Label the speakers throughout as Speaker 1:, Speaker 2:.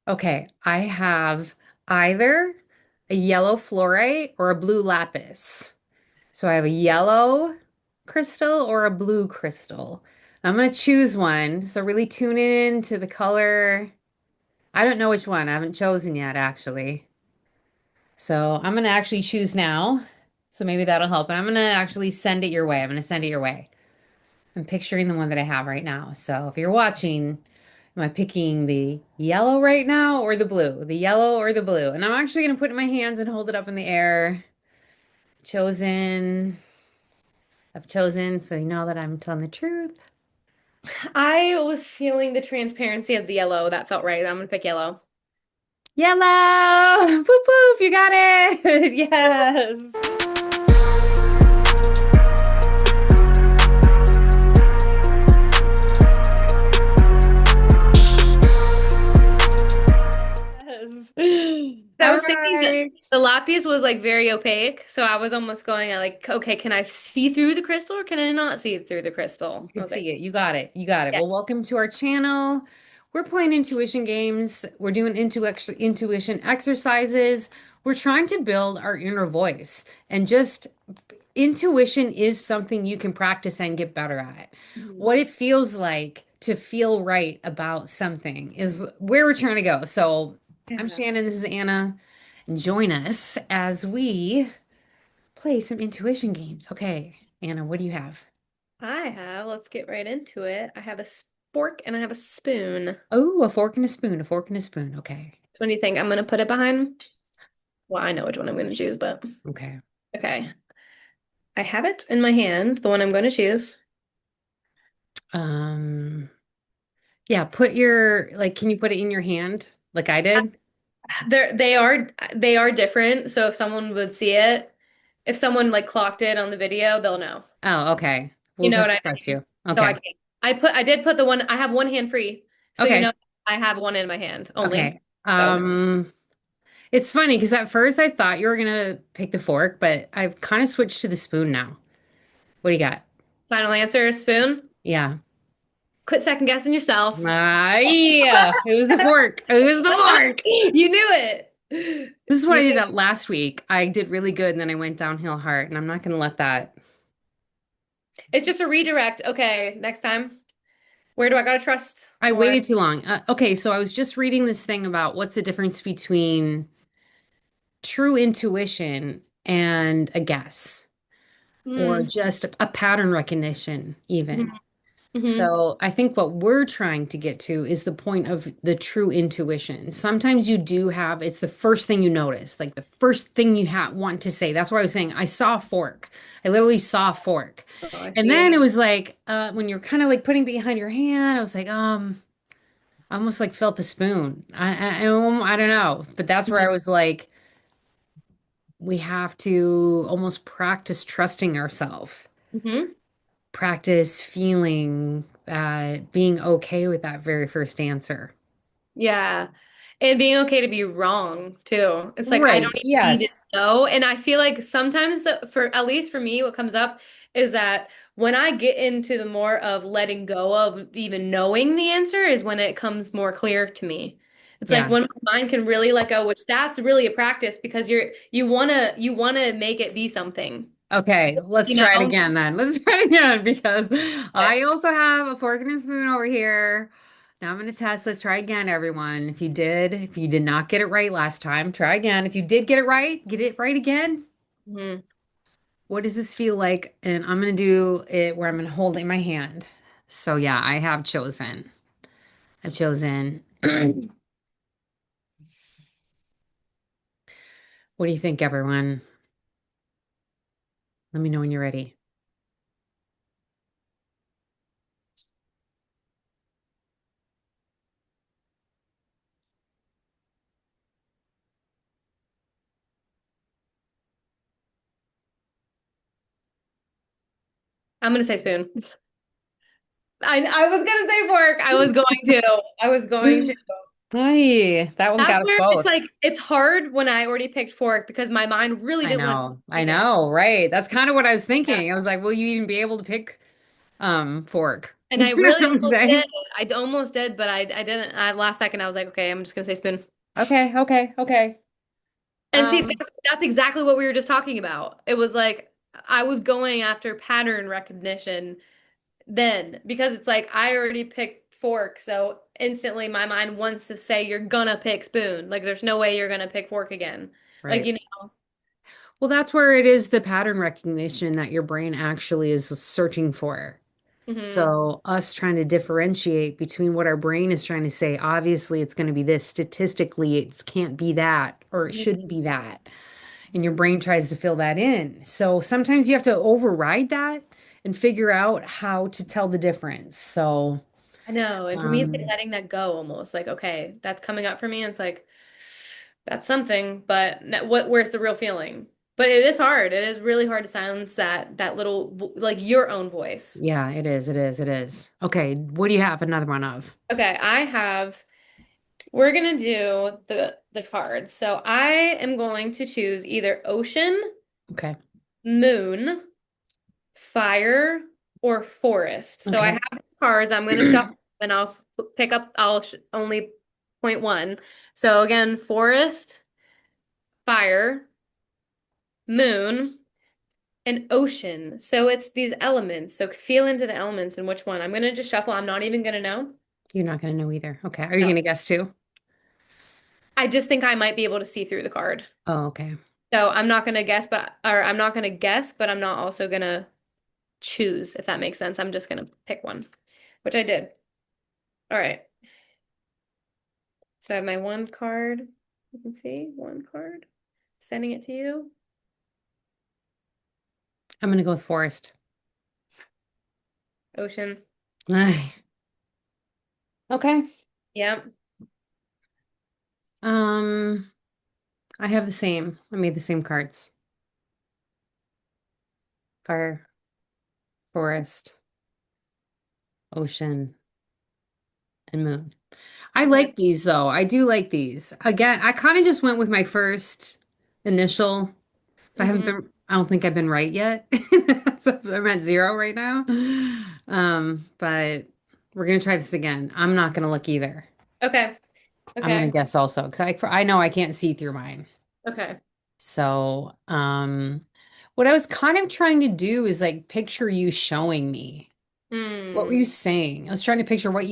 Speaker 1: Okay, I have either a yellow fluorite or a blue lapis. So I have a yellow crystal or a blue crystal. I'm gonna choose one. So really tune in to the color. I don't know which one. I haven't chosen yet, actually. So I'm gonna actually choose now. So maybe that'll help. And I'm gonna actually send it your way. I'm gonna send it your way. I'm picturing the one that I have right now. So if you're watching, am I picking the yellow right now or the blue? The yellow or the blue? And I'm actually gonna put it in my hands and hold it up in the air. Chosen. I've chosen, so you know that I'm telling the truth.
Speaker 2: I was feeling the transparency of the yellow. That felt right. I'm gonna pick yellow.
Speaker 1: Yellow! Boop boop, you got it! Yes. Yes.
Speaker 2: I
Speaker 1: All
Speaker 2: was thinking that
Speaker 1: right.
Speaker 2: the lapis was like very opaque, so I was almost going at like, okay, can I see through the crystal or can I not see through the
Speaker 1: You
Speaker 2: crystal? I
Speaker 1: could
Speaker 2: was like,
Speaker 1: see it. You got it. You got it.
Speaker 2: yeah.
Speaker 1: Well, welcome to our channel. We're playing intuition games. We're doing intuition exercises. We're trying to build our inner voice. And just intuition is something you can practice and get better at.
Speaker 2: Mhm.
Speaker 1: What it feels like to feel right about something is where we're trying to go. So I'm
Speaker 2: Yeah.
Speaker 1: Shannon. This is Anna. And join us as we play some intuition games. Okay, Anna, what do you have?
Speaker 2: Let's get right into it. I have a spork and I have a spoon.
Speaker 1: Oh, a fork and a spoon, a fork and a spoon. Okay.
Speaker 2: What do you think? I'm gonna put it behind? Well, I know which one I'm gonna choose, but
Speaker 1: Okay.
Speaker 2: okay. I have it in my hand, the one I'm going to choose.
Speaker 1: Um, yeah, put your like can you put it in your hand like I did?
Speaker 2: They are different. So if someone would see it, if someone like clocked it on the video, they'll know.
Speaker 1: Oh, okay.
Speaker 2: You
Speaker 1: We'll
Speaker 2: know
Speaker 1: have
Speaker 2: what
Speaker 1: to
Speaker 2: I
Speaker 1: trust
Speaker 2: mean?
Speaker 1: you.
Speaker 2: So
Speaker 1: Okay.
Speaker 2: I did put the one I have one hand free. So you
Speaker 1: Okay.
Speaker 2: know I have one in my hand only.
Speaker 1: Okay.
Speaker 2: So
Speaker 1: It's funny because at first I thought you were gonna pick the fork, but I've kind of switched to the spoon now. What do you got?
Speaker 2: final answer, spoon.
Speaker 1: Yeah.
Speaker 2: Quit second guessing yourself.
Speaker 1: Yeah. It was the fork. It was the fork.
Speaker 2: You knew it.
Speaker 1: This is what
Speaker 2: You
Speaker 1: I did
Speaker 2: knew
Speaker 1: last week. I did really good and then I went downhill hard, and I'm not gonna let that.
Speaker 2: it's just a redirect. Okay, next time. Where do I gotta trust
Speaker 1: I
Speaker 2: more?
Speaker 1: waited too long. Okay, so I was just reading this thing about what's the difference between true intuition and a guess, or
Speaker 2: Mm.
Speaker 1: just a pattern recognition, even.
Speaker 2: Hmm. Hmm.
Speaker 1: So I think what we're trying to get to is the point of the true intuition. Sometimes you do have, it's the first thing you notice, like the first thing you want to say. That's why I was saying, I saw a fork. I literally saw a fork.
Speaker 2: Oh, I
Speaker 1: And then
Speaker 2: see.
Speaker 1: it was like, when you're kind of like putting it behind your hand, I was like, I almost like felt the spoon. I don't know, but that's where I was like, we have to almost practice trusting ourselves,
Speaker 2: Hmm.
Speaker 1: practice feeling that being okay with that very first answer.
Speaker 2: Yeah. And being okay to be wrong too. It's like I don't
Speaker 1: Right.
Speaker 2: even need to
Speaker 1: Yes.
Speaker 2: know. And I feel like sometimes for at least for me, what comes up is that when I get into the more of letting go of even knowing the answer is when it comes more clear to me. It's like
Speaker 1: Yeah.
Speaker 2: when my mind can really let go, which that's really a practice because you wanna make it be something.
Speaker 1: Okay. Let's
Speaker 2: You
Speaker 1: try it
Speaker 2: know?
Speaker 1: again then. Let's try it again because I also have a fork and a spoon over here. Now I'm going to test. Let's try again, everyone. If you did not get it right last time, try again. If you did get it right again.
Speaker 2: Mhm.
Speaker 1: What does this feel like? And I'm going to do it where I'm going to hold it in my hand. So yeah, I have chosen. I've chosen. What do you think, everyone? Let me know when you're ready.
Speaker 2: I'm gonna say spoon. I was gonna say fork. I was going to. I was going to.
Speaker 1: Hi, that one
Speaker 2: That's
Speaker 1: got us
Speaker 2: where it's
Speaker 1: both.
Speaker 2: like it's hard when I already picked fork because my mind really didn't want to
Speaker 1: I
Speaker 2: pick it.
Speaker 1: know, right? That's kind of what I was
Speaker 2: Yeah.
Speaker 1: thinking. I was like, will you even be able to pick fork?
Speaker 2: And I
Speaker 1: You know
Speaker 2: really
Speaker 1: what I'm
Speaker 2: almost did.
Speaker 1: saying?
Speaker 2: I almost did, but I didn't. Last second, I was like, okay, I'm just gonna say spoon.
Speaker 1: Okay, okay, okay.
Speaker 2: And see,
Speaker 1: Um,
Speaker 2: that's exactly what we were just talking about. It was like I was going after pattern recognition then because it's like I already picked fork, so instantly my mind wants to say you're gonna pick spoon. Like there's no way you're gonna pick fork again. Like
Speaker 1: right.
Speaker 2: you know.
Speaker 1: Well, that's where it is the pattern recognition that your brain actually is searching for.
Speaker 2: Hmm.
Speaker 1: So, us trying to differentiate between what our brain is trying to say, obviously it's going to be this, statistically, it can't be that, or it shouldn't be that. And your brain tries to fill that in. So, sometimes you have to override that and figure out how to tell the difference. So,
Speaker 2: I know. And for me, it's like
Speaker 1: um,
Speaker 2: letting that go almost. Like, okay, that's coming up for me. And it's like, that's something, but where's the real feeling? But it is hard. It is really hard to silence that little like your own voice.
Speaker 1: yeah, it is, it is, it is. Okay, what do you have another one of?
Speaker 2: Okay, we're gonna do the cards. So I am going to choose either ocean,
Speaker 1: Okay,
Speaker 2: moon, fire, or forest. So I
Speaker 1: okay.
Speaker 2: have these cards. I'm gonna shuffle and I'll pick up, only point one. So again, forest, fire, moon, and ocean. So it's these elements. So feel into the elements and which one. I'm gonna just shuffle. I'm not even gonna know.
Speaker 1: You're not going to know either. Okay, are you
Speaker 2: No.
Speaker 1: going to guess too?
Speaker 2: I just think I might be able to see through the card.
Speaker 1: Oh, okay.
Speaker 2: So I'm not gonna guess, or I'm not gonna guess, but I'm not also gonna choose, if that makes sense. I'm just gonna pick one, which I did. All right. So I have my one card. You can see one card. Sending it to you.
Speaker 1: I'm going to go with forest.
Speaker 2: Ocean.
Speaker 1: Ay, okay.
Speaker 2: Yep.
Speaker 1: Um, I have the same. I made the same cards. Fire, forest, ocean, and moon. I
Speaker 2: Okay.
Speaker 1: like these though. I do like these. Again, I kind of just went with my first initial.
Speaker 2: Hmm.
Speaker 1: I don't think I've been right yet. So I'm at zero right now. But we're gonna try this again. I'm not gonna look either.
Speaker 2: Okay.
Speaker 1: I'm gonna
Speaker 2: Okay.
Speaker 1: guess also because I know I can't see through mine.
Speaker 2: Okay.
Speaker 1: So, what I was kind of trying to do is like picture you showing me. What were you
Speaker 2: Hmm.
Speaker 1: saying? I was trying to picture what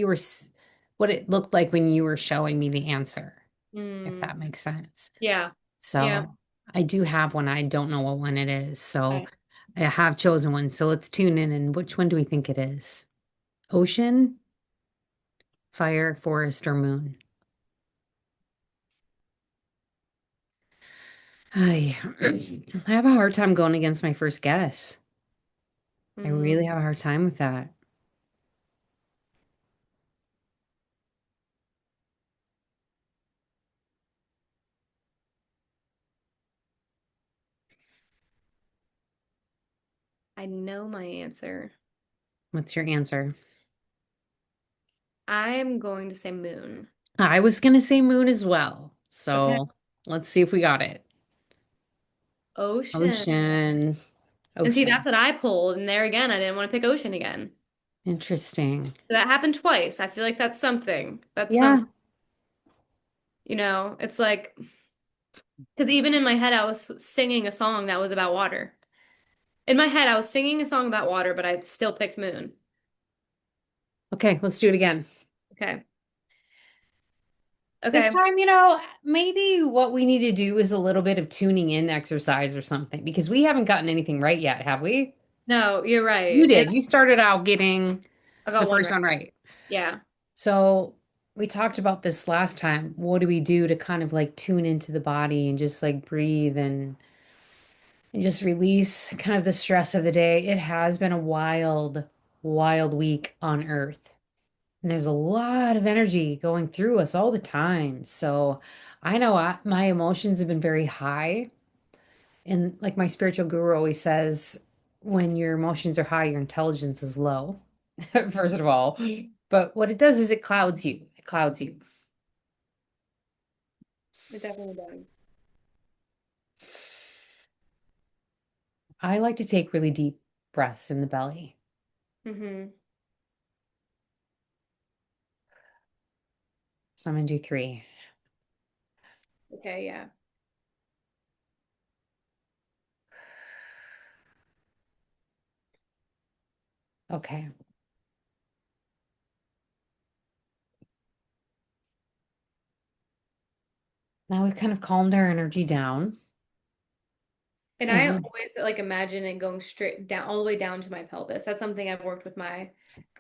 Speaker 1: it looked like when you were showing me the answer, if
Speaker 2: Hmm.
Speaker 1: that makes sense.
Speaker 2: Yeah. Yeah.
Speaker 1: So, I do have one. I don't know what one it is. So,
Speaker 2: Okay.
Speaker 1: I have chosen one. So, let's tune in and which one do we think it is? Ocean, fire, forest, or moon? I I have a hard time going against my first guess. I
Speaker 2: Hmm.
Speaker 1: really have a hard time with that.
Speaker 2: I know my answer.
Speaker 1: What's your answer?
Speaker 2: I'm going to say moon.
Speaker 1: I was gonna say moon as well.
Speaker 2: Okay.
Speaker 1: So let's see if we got it.
Speaker 2: Ocean.
Speaker 1: Ocean.
Speaker 2: And see,
Speaker 1: Ocean.
Speaker 2: that's what I pulled. And there again, I didn't want to pick ocean again.
Speaker 1: Interesting.
Speaker 2: That happened twice. I feel like that's something. That's
Speaker 1: Yeah.
Speaker 2: something, it's like, because even in my head, I was singing a song that was about water. In my head, I was singing a song about water, but I still picked moon.
Speaker 1: Okay, let's do it again.
Speaker 2: Okay.
Speaker 1: This
Speaker 2: Okay.
Speaker 1: time, maybe what we need to do is a little bit of tuning in exercise or something because we haven't gotten anything right yet, have we?
Speaker 2: No, you're
Speaker 1: You
Speaker 2: right. And
Speaker 1: did. You started out getting
Speaker 2: I
Speaker 1: the
Speaker 2: got one
Speaker 1: first
Speaker 2: right.
Speaker 1: one right.
Speaker 2: Yeah.
Speaker 1: So we talked about this last time. What do we do to kind of like tune into the body and just like breathe and just release kind of the stress of the day? It has been a wild, wild week on Earth. And there's a lot of energy going through us all the time. So I know my emotions have been very high. And like my spiritual guru always says, when your emotions are high, your intelligence is low, first of all. But what it does is it clouds you. It clouds you.
Speaker 2: It definitely does.
Speaker 1: I like to take really deep breaths in the belly.
Speaker 2: Mm-hmm.
Speaker 1: So I'm gonna do three.
Speaker 2: Okay, yeah.
Speaker 1: Okay. Now we've kind of calmed our energy down.
Speaker 2: And I
Speaker 1: And
Speaker 2: always like imagine it going straight down, all the way down to my pelvis. That's something I've worked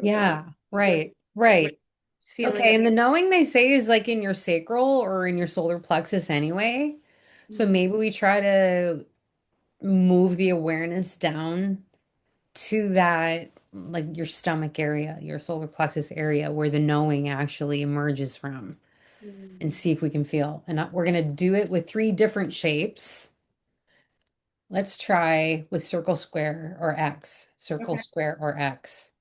Speaker 1: yeah,
Speaker 2: with
Speaker 1: right,
Speaker 2: like
Speaker 1: right.
Speaker 2: feeling
Speaker 1: Okay,
Speaker 2: it.
Speaker 1: and the knowing they say is like in your sacral or in your solar plexus anyway. So
Speaker 2: Mm,
Speaker 1: maybe we try to move the awareness down to that, like your stomach area, your solar plexus area, where the knowing actually emerges from, and
Speaker 2: mm.
Speaker 1: see if we can feel. And we're going to do it with three different shapes. Let's try with circle, square, or X. Circle,
Speaker 2: Okay,
Speaker 1: square, or X.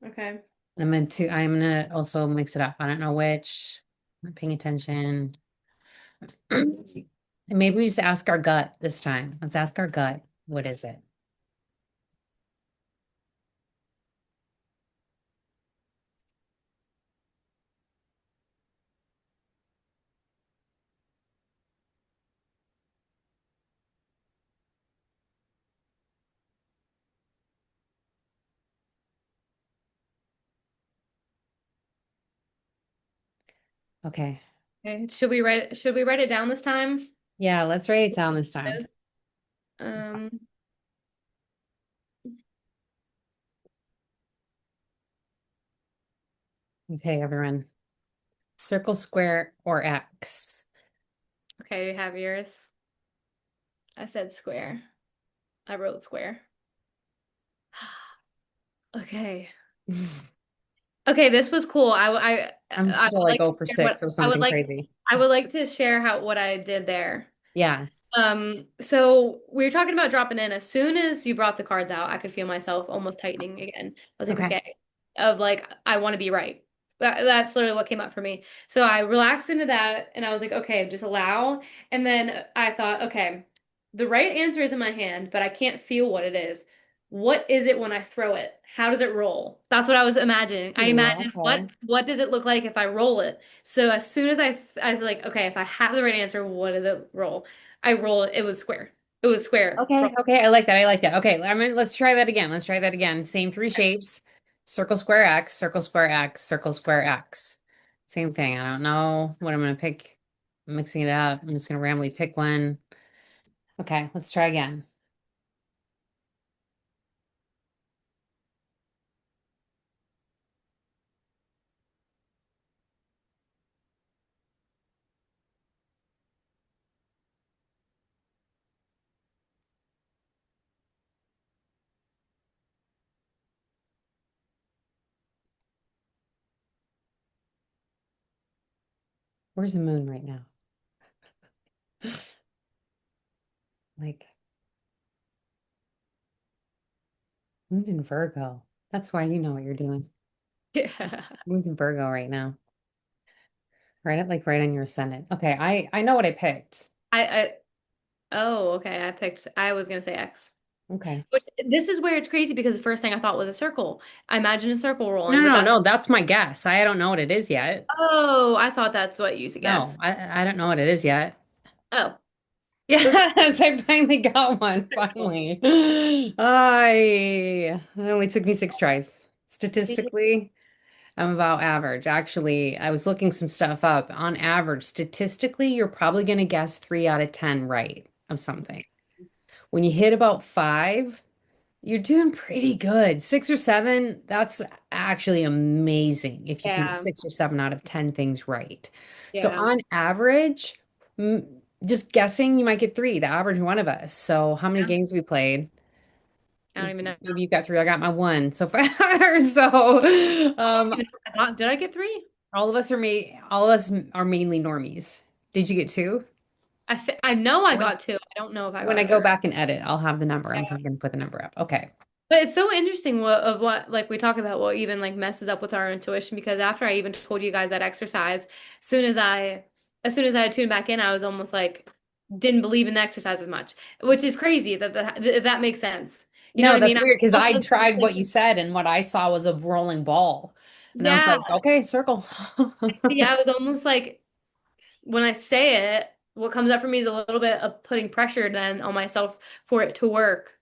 Speaker 2: okay.
Speaker 1: And I'm gonna also mix it up. I don't know which. I'm not paying attention. And maybe we just ask our gut this time. Let's ask our gut. What is it? Okay.
Speaker 2: Okay. Should we write it down this time?
Speaker 1: Yeah, let's write it down this time.
Speaker 2: Um,
Speaker 1: Okay, everyone. Circle, square, or X.
Speaker 2: okay, you have yours. I said square. I wrote square. Okay. Okay, this was cool.
Speaker 1: I'm
Speaker 2: I
Speaker 1: still
Speaker 2: would
Speaker 1: like
Speaker 2: like to
Speaker 1: 0 for
Speaker 2: share what
Speaker 1: 6 or
Speaker 2: I would
Speaker 1: something
Speaker 2: like
Speaker 1: crazy.
Speaker 2: I would like to share how what I did there.
Speaker 1: Yeah.
Speaker 2: So we were talking about dropping in. As soon as you brought the cards out, I could feel myself almost tightening again. I was like,
Speaker 1: Okay.
Speaker 2: okay, of like, I want to be right. That's literally what came up for me. So I relaxed into that and I was like, okay, just allow. And then I thought, okay, the right answer is in my hand, but I can't feel what it is. What is it when I throw it? How does it roll? That's what I was imagining. I
Speaker 1: Ooh,
Speaker 2: imagined
Speaker 1: okay.
Speaker 2: what does it look like if I roll it? So as soon as I was like, okay, if I have the right answer, what does it roll? I rolled, it was square. It was square.
Speaker 1: Okay. Okay. I like that. I like that. Okay. Let's try that again. Let's try that again. Same three shapes. Circle, square, X, circle, square, X, circle, square, X. Same thing. I don't know what I'm gonna pick. I'm mixing it up. I'm just gonna randomly pick one. Okay, let's try again. Where's the moon right now? Like, moon's in Virgo. That's why you know what you're doing.
Speaker 2: Yeah.
Speaker 1: Moon's in Virgo right now. Right on your ascendant. Okay, I know what I picked.
Speaker 2: I oh, okay. I was gonna say X.
Speaker 1: Okay.
Speaker 2: Which this is where it's crazy because the first thing I thought was a circle. I imagined a circle
Speaker 1: No,
Speaker 2: rolling, but
Speaker 1: no,
Speaker 2: that
Speaker 1: no, that's my guess. I don't know what it is yet.
Speaker 2: oh, I thought that's what you
Speaker 1: No,
Speaker 2: guessed.
Speaker 1: I don't know what it is yet.
Speaker 2: Oh, it was
Speaker 1: Yes, I finally got one.
Speaker 2: circle.
Speaker 1: Finally. It only took me 6 tries.
Speaker 2: See?
Speaker 1: Statistically, I'm about average. Actually, I was looking some stuff up. On average, statistically, you're probably going to guess 3 out of 10 right of something. When you hit about five, you're doing pretty good. 6 or 7, that's actually amazing if you can get
Speaker 2: Yeah,
Speaker 1: 6 or 7 out of 10 things right. So
Speaker 2: yeah.
Speaker 1: on average, m- just guessing, you might get three, the average one of us. So how many
Speaker 2: Yeah.
Speaker 1: games we played?
Speaker 2: I don't even know.
Speaker 1: Maybe you got three. I got my one so far. So
Speaker 2: I don't even know. Did I get three?
Speaker 1: all of us are mainly normies. Did you get two?
Speaker 2: I know I
Speaker 1: When
Speaker 2: got two. I don't know if I
Speaker 1: when
Speaker 2: got
Speaker 1: I
Speaker 2: a
Speaker 1: go
Speaker 2: third.
Speaker 1: back and edit, I'll have the number. I'm probably gonna put the number up. Okay.
Speaker 2: But it's so interesting what like we talk about what even like messes up with our intuition because after I even told you guys that exercise, as soon as I had tuned back in, I was almost like didn't believe in the exercise as much, which is crazy if that makes sense. You know
Speaker 1: No,
Speaker 2: what I
Speaker 1: that's
Speaker 2: mean?
Speaker 1: weird because
Speaker 2: I
Speaker 1: I
Speaker 2: was
Speaker 1: tried
Speaker 2: like,
Speaker 1: what you said, and what I saw was a rolling ball. And I was
Speaker 2: Yeah.
Speaker 1: like, okay, circle.
Speaker 2: See, I was almost like when I say it, what comes up for me is a little bit of putting pressure then on myself for it to work.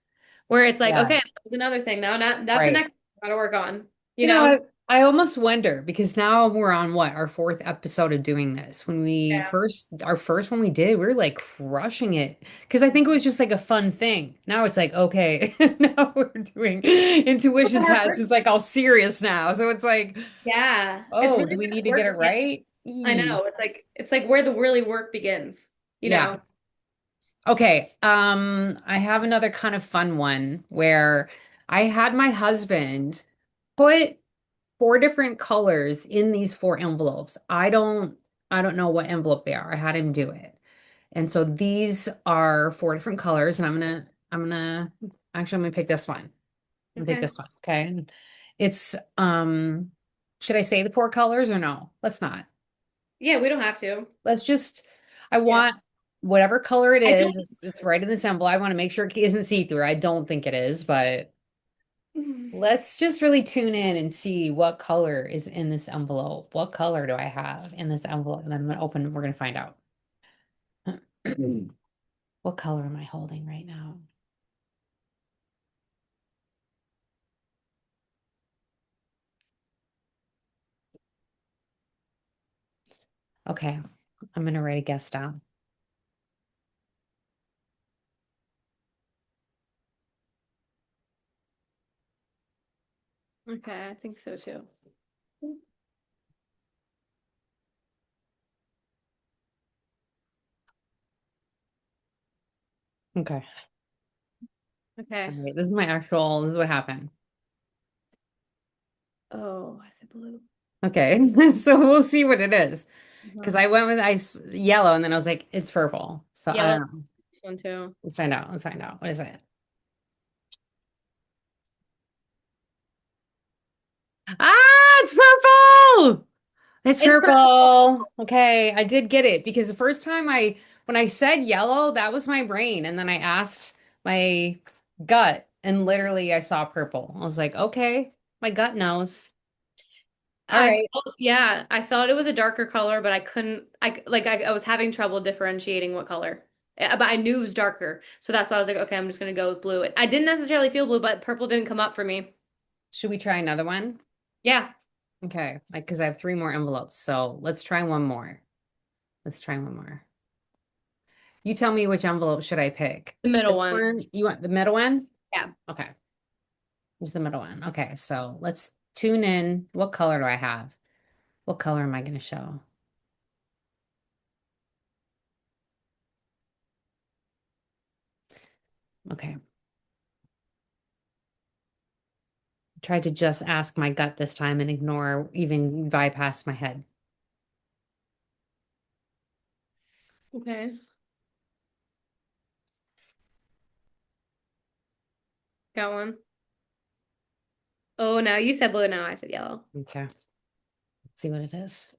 Speaker 2: Where it's like, okay,
Speaker 1: Yes,
Speaker 2: that's another thing. Now that's the
Speaker 1: right.
Speaker 2: next thing I gotta work on, you
Speaker 1: You know,
Speaker 2: know?
Speaker 1: I almost wonder because now we're on what, our fourth episode of doing this. When we
Speaker 2: Yeah.
Speaker 1: first, our first one we did, we were like crushing it because I think it was just like a fun thing. Now it's like, okay, now we're doing intuition tests. It's like all serious now. So it's like,
Speaker 2: Yeah. It's
Speaker 1: oh,
Speaker 2: really
Speaker 1: do we
Speaker 2: where
Speaker 1: need
Speaker 2: the
Speaker 1: to get it
Speaker 2: work begins.
Speaker 1: right?
Speaker 2: I
Speaker 1: Eee.
Speaker 2: know. It's like where the really work begins, you
Speaker 1: Yeah.
Speaker 2: know?
Speaker 1: Okay. I have another kind of fun one where I had my husband put four different colors in these four envelopes. I don't know what envelope they are. I had him do it. And so these are four different colors and I'm gonna pick this one. I'm gonna pick
Speaker 2: Okay.
Speaker 1: this one. Okay. And it's should I say the four colors or no? Let's not.
Speaker 2: Yeah, we don't have to.
Speaker 1: Let's just I
Speaker 2: Yeah.
Speaker 1: want whatever color it
Speaker 2: I
Speaker 1: is,
Speaker 2: don't.
Speaker 1: it's right in this envelope. I want to make sure it isn't see-through. I don't think it is, but let's just really tune in and see what color is in this envelope. What color do I have in this envelope? And then I'm gonna open, we're gonna find out. What color am I holding right now? Okay, I'm gonna write a guess down.
Speaker 2: Okay, I think so too.
Speaker 1: Okay. All
Speaker 2: Okay.
Speaker 1: right, this is what happened.
Speaker 2: Oh, I said blue.
Speaker 1: Okay, so we'll see what it is. Because
Speaker 2: Uh-huh.
Speaker 1: I went with ice yellow and then I was like, it's purple. So I
Speaker 2: Yellow.
Speaker 1: don't know.
Speaker 2: This one too.
Speaker 1: Let's find out. Let's find out. What is it? Ah, it's purple. It's
Speaker 2: It's purple.
Speaker 1: purple. Okay, I did get it because the first time when I said yellow, that was my brain. And then I asked my gut, and literally I saw purple. I was like, okay, my gut knows. All right.
Speaker 2: Yeah, I thought it was a darker color, but I couldn't, I was having trouble differentiating what color. But I knew it was darker. So that's why I was like, okay, I'm just gonna go with blue. I didn't necessarily feel blue, but purple didn't come up for me.
Speaker 1: Should we try another one?
Speaker 2: Yeah,
Speaker 1: Okay, like because I have three more envelopes. So let's try one more. Let's try one more. You tell me which envelope should I pick?
Speaker 2: the middle
Speaker 1: This
Speaker 2: one.
Speaker 1: one? You want the middle one?
Speaker 2: Yeah.
Speaker 1: Okay. Here's the middle one. Okay, so let's tune in. What color do I have? What color am I going to show? Okay. Tried to just ask my gut this time and ignore, even bypass my head.
Speaker 2: Okay. Got one. Oh, now you said blue, now I said yellow.
Speaker 1: Okay. Let's see what it is.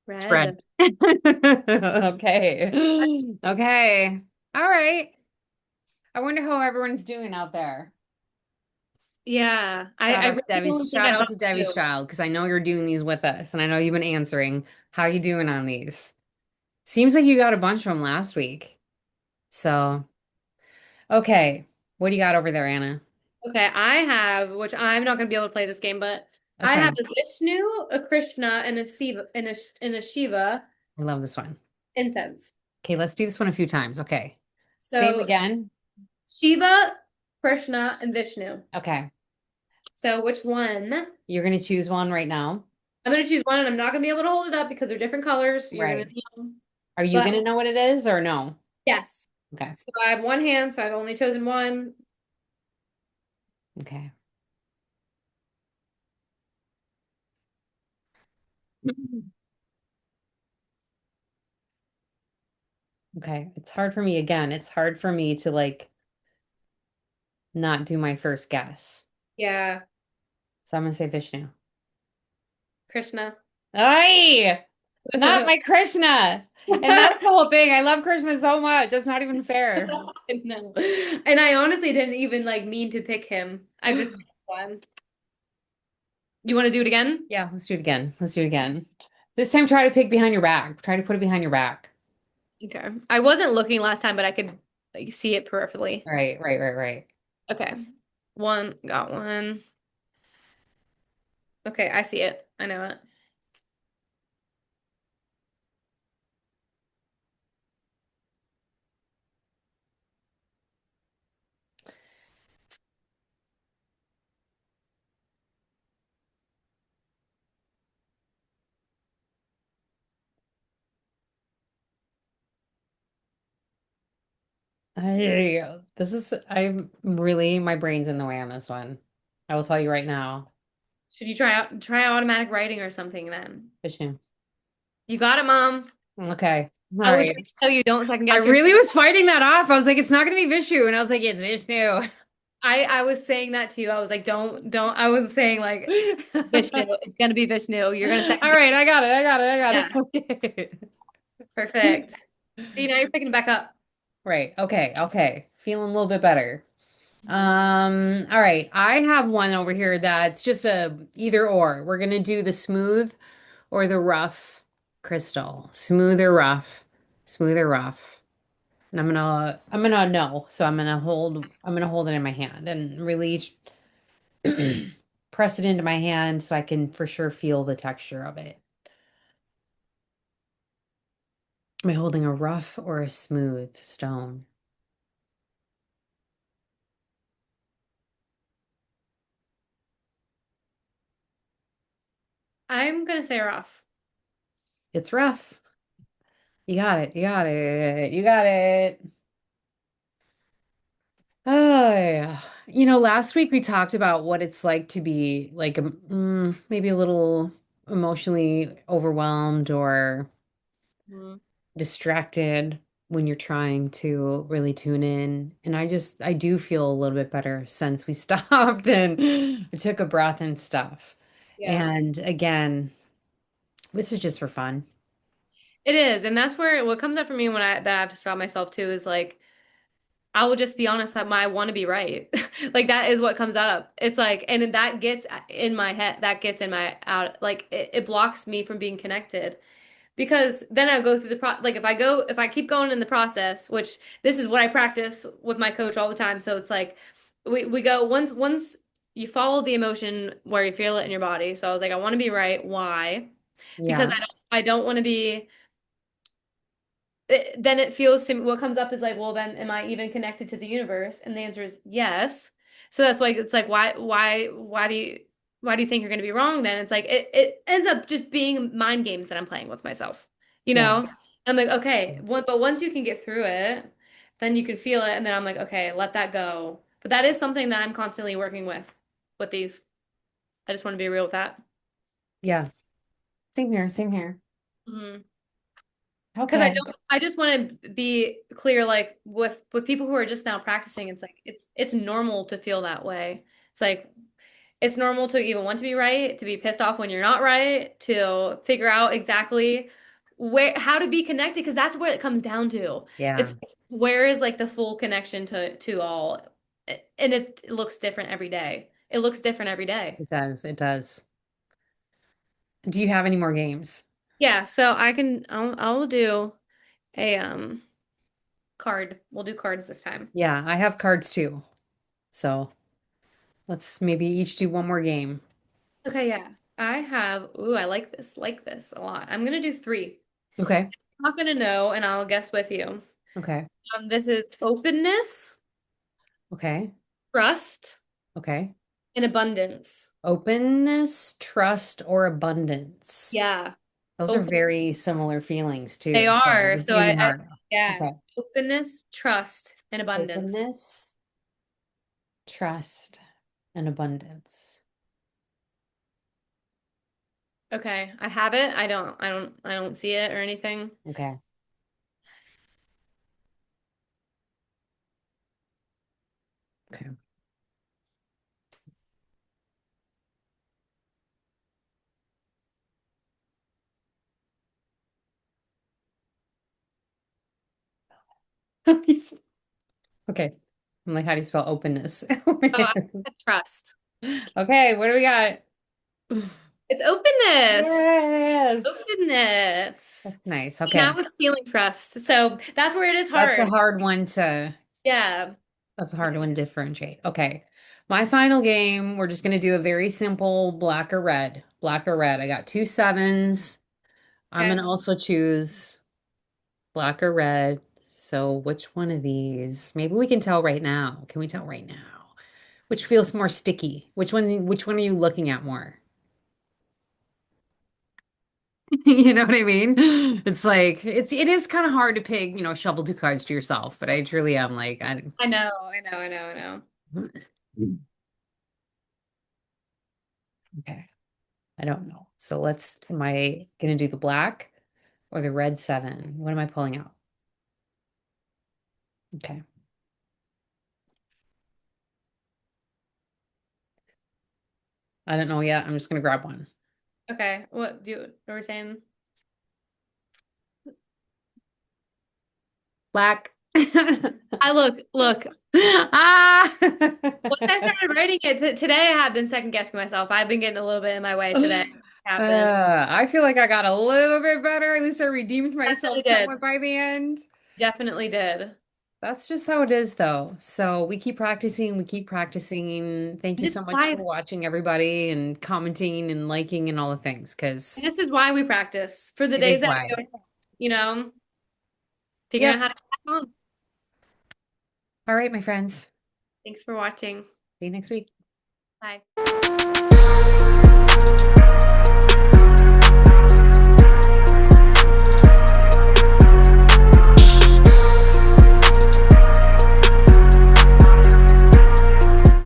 Speaker 1: It's red.
Speaker 2: Red.
Speaker 1: Okay. Okay. All right. I wonder how everyone's doing out there.
Speaker 2: Yeah, I really don't think
Speaker 1: Shout
Speaker 2: I
Speaker 1: out
Speaker 2: have
Speaker 1: to Debbie's
Speaker 2: blue.
Speaker 1: child because I know you're doing these with us and I know you've been answering. How you doing on these? Seems like you got a bunch from last week. So, okay. What do you got over there, Anna?
Speaker 2: Okay, I have, which I'm not going to be able to play this game, but
Speaker 1: That's
Speaker 2: I have
Speaker 1: fine.
Speaker 2: a Vishnu, a Krishna, and a Shiva, and a Shiva
Speaker 1: I love this one.
Speaker 2: incense.
Speaker 1: Okay, let's do this one a few times. Okay. Say them
Speaker 2: So
Speaker 1: again.
Speaker 2: Shiva, Krishna, and Vishnu.
Speaker 1: Okay.
Speaker 2: So which one?
Speaker 1: You're going to choose one right now.
Speaker 2: I'm going to choose one, and I'm not going to be able to hold it up because they're different colors. You're going
Speaker 1: Right.
Speaker 2: to know.
Speaker 1: Are you
Speaker 2: But
Speaker 1: going to know what it is or no?
Speaker 2: yes.
Speaker 1: Okay.
Speaker 2: So I have one hand, so I've only chosen one.
Speaker 1: Okay. Okay. It's hard for me again. It's hard for me to like not do my first guess.
Speaker 2: Yeah,
Speaker 1: So I'm going to say Vishnu.
Speaker 2: Krishna.
Speaker 1: Ay! Not my Krishna. And that's the whole thing. I love Krishna so much. It's not even fair.
Speaker 2: No. And I honestly didn't even like mean to pick him. I just picked one. You want to do it again?
Speaker 1: Yeah, let's do it again. Let's do it again. This time, try to pick behind your back. Try to put it behind your back.
Speaker 2: Okay. I wasn't looking last time, but I could like see it peripherally.
Speaker 1: Right, right, right, right.
Speaker 2: Okay. One, got one. Okay, I see it. I know it.
Speaker 1: There you go. I'm really, my brain's in the way on this one. I will tell you right now.
Speaker 2: Should you try automatic writing or something then?
Speaker 1: Vishnu.
Speaker 2: You got it, Mom.
Speaker 1: Okay. All
Speaker 2: I wish I
Speaker 1: right.
Speaker 2: could tell you don't second
Speaker 1: I
Speaker 2: guess yourself.
Speaker 1: really was fighting that off. I was like, it's not going to be Vishu. And I was like, it's Vishnu.
Speaker 2: I was saying that to you. I was like, don't. I was saying like Vishnu. It's gonna be Vishnu. You're gonna second
Speaker 1: All
Speaker 2: guess
Speaker 1: right.
Speaker 2: yourself.
Speaker 1: I got it. I got it. I got
Speaker 2: Yeah,
Speaker 1: it. Okay.
Speaker 2: perfect. See, now you're picking it back up.
Speaker 1: Right. Okay. Okay. Feeling a little bit better. All right. I have one over here that's just a either or. We're gonna do the smooth or the rough crystal. Smooth or rough. Smooth or rough. And I'm gonna know. So I'm gonna hold it in my hand and really press it into my hand so I can for sure feel the texture of it. Am I holding a rough or a smooth stone?
Speaker 2: I'm gonna say rough.
Speaker 1: It's rough. You got it. You got it. You got it. Oh, yeah. Last week we talked about what it's like to be like maybe a little emotionally overwhelmed or
Speaker 2: Mhm.
Speaker 1: distracted when you're trying to really tune in. And I do feel a little bit better since we stopped and I took a breath and stuff.
Speaker 2: Yeah.
Speaker 1: And again, this is just for fun.
Speaker 2: It is, and that's where what comes up for me when I have to stop myself too is like I will just be honest that I want to be right. Like that is what comes up. It's like, and that gets in my head, that gets in my out, like it blocks me from being connected because then I go through the like if I keep going in the process, which this is what I practice with my coach all the time. So it's like we go once you follow the emotion where you feel it in your body. So I was like, I want to be right. Why? Because
Speaker 1: Yeah.
Speaker 2: I don't want to be then it feels to me, what comes up is like, well, then am I even connected to the universe? And the answer is yes. So that's why it's like, why do you think you're going to be wrong then? It's like, it ends up just being mind games that I'm playing with myself, you
Speaker 1: Yeah.
Speaker 2: know? I'm like, okay, but once you can get through it, then you can feel it. And then I'm like, okay, let that go. But that is something that I'm constantly working with these. I just want to be real with that.
Speaker 1: Yeah. Same here. Same here.
Speaker 2: Mhm. Because
Speaker 1: Okay.
Speaker 2: I just want to be clear, like with people who are just now practicing, it's like it's normal to feel that way. It's like it's normal to even want to be right, to be pissed off when you're not right, to figure out exactly where how to be connected, because that's what it comes down to. It's
Speaker 1: Yeah.
Speaker 2: where is like the full connection to all, and it looks different every day. It looks different every day.
Speaker 1: It does. It does. Do you have any more games?
Speaker 2: Yeah, so I'll do a card. We'll do cards this time.
Speaker 1: Yeah, I have cards too. So let's maybe each do one more game.
Speaker 2: Okay, yeah. I have, ooh, I like this a lot. I'm gonna do three.
Speaker 1: Okay.
Speaker 2: I'm not gonna know, and I'll guess with you.
Speaker 1: Okay.
Speaker 2: This is openness,
Speaker 1: Okay.
Speaker 2: trust,
Speaker 1: Okay.
Speaker 2: and abundance.
Speaker 1: Openness, trust, or abundance.
Speaker 2: Yeah.
Speaker 1: Those are
Speaker 2: Open.
Speaker 1: very similar feelings
Speaker 2: They
Speaker 1: too. So
Speaker 2: are.
Speaker 1: it's
Speaker 2: So
Speaker 1: even
Speaker 2: I
Speaker 1: harder.
Speaker 2: yeah.
Speaker 1: Okay.
Speaker 2: Openness, trust, and abundance.
Speaker 1: Openness, trust, and abundance.
Speaker 2: Okay. I have it. I don't see it or anything.
Speaker 1: Okay. Okay. Okay. I'm like, how do you spell openness?
Speaker 2: Oh, I said trust.
Speaker 1: Okay, what do we got?
Speaker 2: It's openness.
Speaker 1: Yes.
Speaker 2: Openness.
Speaker 1: That's nice.
Speaker 2: See, now
Speaker 1: Okay.
Speaker 2: it's feeling trust. So that's where it is
Speaker 1: That's a
Speaker 2: hard.
Speaker 1: hard one to
Speaker 2: Yeah.
Speaker 1: that's a hard one to differentiate. Okay. My final game, we're just gonna do a very simple black or red. Black or red. I got two sevens. I'm
Speaker 2: Okay.
Speaker 1: gonna also choose black or red. So which one of these? Maybe we can tell right now. Can we tell right now? Which feels more sticky? Which one are you looking at more? You know what I mean? It's like it is kind of hard to pick, shovel two cards to yourself, but I truly am like I
Speaker 2: I know, I know, I know, I know.
Speaker 1: okay. I don't know. So am I gonna do the black or the red seven? What am I pulling out? Okay. I don't know yet. I'm just gonna grab one.
Speaker 2: Okay. What were we saying?
Speaker 1: Black.
Speaker 2: I look.
Speaker 1: Ah!
Speaker 2: Once I started writing it today, I have been second guessing myself. I've been getting a little bit in my way today. Happened.
Speaker 1: I feel like I got a little bit better. At least I redeemed myself
Speaker 2: Definitely did.
Speaker 1: somewhat by the end.
Speaker 2: Definitely did.
Speaker 1: That's just how it is, though. So we keep practicing, we keep practicing. Thank you
Speaker 2: This
Speaker 1: so
Speaker 2: is
Speaker 1: much for
Speaker 2: why
Speaker 1: watching, everybody, and commenting and liking and all the things, because
Speaker 2: this is why we practice for the
Speaker 1: it
Speaker 2: days
Speaker 1: is
Speaker 2: that
Speaker 1: why.
Speaker 2: we don't, you know, figuring out
Speaker 1: Yep.
Speaker 2: how to get on.
Speaker 1: All right, my friends.
Speaker 2: Thanks for watching.
Speaker 1: See you next week.
Speaker 2: Bye.